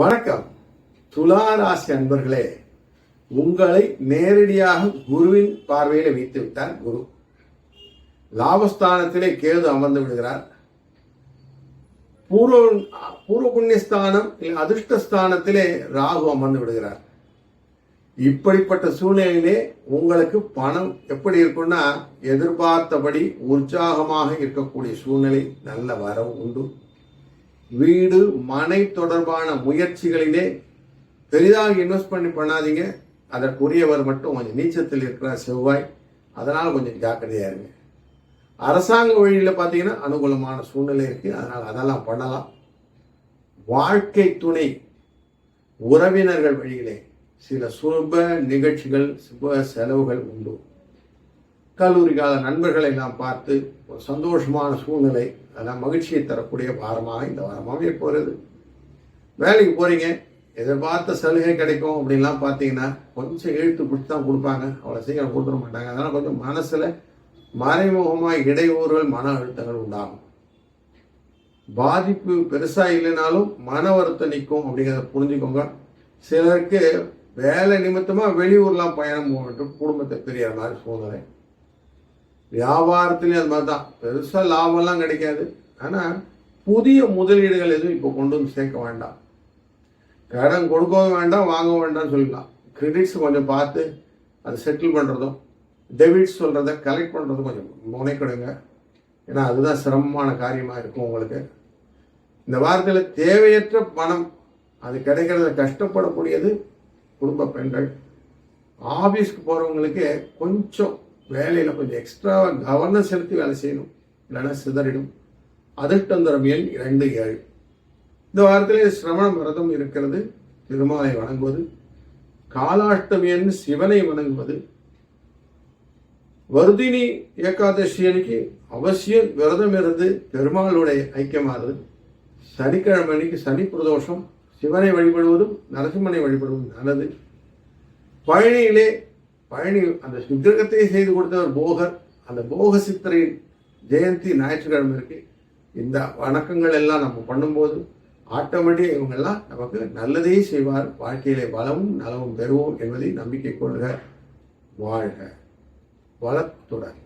வணக்கம் துளாராசி அன்பர்களே, உங்களை நேரடியாக குருவின் பார்வையில வைத்து விட்டார் குரு. லாபஸ்தானத்திலே கேது அமர்ந்து விடுகிறார். பூர்வ புண்ணியஸ்தானம் அதிர்ஷ்டஸ்தானத்திலே ராகு அமர்ந்து விடுகிறார். இப்படிப்பட்ட சூழ்நிலையிலே உங்களுக்கு பணம் எப்படி இருக்கும்னா, எதிர்பார்த்தபடி உற்சாகமாக இருக்கக்கூடிய சூழ்நிலை, நல்ல வரவு உண்டு. வீடு மனை தொடர்பான முயற்சிகளிலே பெரிதாக இன்வெஸ்ட்மெண்ட் பண்ணாதீங்க. அதற்குரியவர் மட்டும் கொஞ்சம் நீச்சத்தில் இருக்கிற செவ்வாய், அதனால கொஞ்சம் ஜாக்கிரதையா இருங்க. அரசாங்க வழியில் பார்த்தீங்கன்னா அனுகூலமான சூழ்நிலை இருக்கு, அதனால் அதெல்லாம் பண்ணலாம். வாழ்க்கை துணை உறவினர்கள் வழியிலே சில சுப நிகழ்ச்சிகள், சுப செலவுகள் உண்டு. கல்லூரி கால நண்பர்களை எல்லாம் பார்த்து ஒரு சந்தோஷமான சூழ்நிலை, அதெல்லாம் மகிழ்ச்சியை தரக்கூடிய வாரமாக இந்த வாரமாகவே போகிறது. வேலைக்கு போறீங்க, எதிர்பார்த்த சலுகை கிடைக்கும் அப்படின்லாம் பார்த்தீங்கன்னா கொஞ்சம் இழுத்து பிடிச்சி தான் கொடுப்பாங்க, அவ்வளோ சீக்கிரம் கொடுத்துட மாட்டாங்க. அதனால் கொஞ்சம் மனசில் மறைமுகமாக இடையூறுகள், மன அழுத்தங்கள் உண்டாகும். பாதிப்பு பெருசாக இல்லைனாலும் மன வருத்தம் நிற்கும் அப்படிங்கிறத புரிஞ்சுக்கோங்க. சிலருக்கு வேலை நிமித்தமாக வெளியூர்லாம் பயணம் போகட்டும், குடும்பத்தை பிரிகிற மாதிரி சூழ்நிலை. வியாபாரத்துலேயும் அது மாதிரி தான், பெருசாக லாபம்லாம் கிடைக்காது. ஆனால் புதிய முதலீடுகள் எதுவும் இப்போ கொண்டு வந்து சேர்க்க வேண்டாம். கடன் கொடுக்கவும் வேண்டாம், வாங்கவும் வேண்டாம்னு சொல்லிடலாம். கிரெடிட்ஸ் கொஞ்சம் பார்த்து அதை செட்டில் பண்ணுறதும், டெபிட்ஸ் சொல்கிறத கலெக்ட் பண்ணுறதும் கொஞ்சம் முனைக்கிடுங்க. ஏன்னா அதுதான் சிரமமான காரியமாக இருக்கும் உங்களுக்கு. இந்த வாரத்தில் தேவையற்ற பணம் அது கிடைக்கிறத கஷ்டப்படக்கூடியது குடும்ப பெண்கள். ஆஃபீஸ்க்கு போகிறவங்களுக்கு கொஞ்சம் வேலையில் கொஞ்சம் எக்ஸ்ட்ரா கவனம் செலுத்தி வேலை செய்யணும், இல்லைன்னா சிதறிடும். அதிர்ஷ்டம் தரும் எண் 2, 7. இந்த வாரத்திலே சிரவண விரதம் இருக்கிறது, திருமாலை வணங்குவது. காலாஷ்டமி எண் சிவனை வணங்குவது. வருதினி ஏகாதசி அன்னைக்கு அவசியம் விரதம் இருந்து பெருமாளுடைய ஐக்கியமானது. சனிக்கிழமை அன்னைக்கு சனி பிரதோஷம், சிவனை வழிபடுவதும் நரசிம்மனை வழிபடுவதும் நல்லது. பழனி அந்த விக்கிரகத்தை செய்து கொடுத்தவர் போகர். அந்த போக சித்திரை ஜெயந்தி ஞாயிற்றுக்கிழமை இருக்கு. இந்த வணக்கங்கள் எல்லாம் நம்ம பண்ணும்போது ஆட்டோமேட்டிக் இவங்கெல்லாம் நமக்கு நல்லதே செய்வார். வாழ்க்கையிலே வளமும் நலமும் பெறுவோம் என்பதை நம்பிக்கை கொள்க. வாழ்க வளத்துடன்.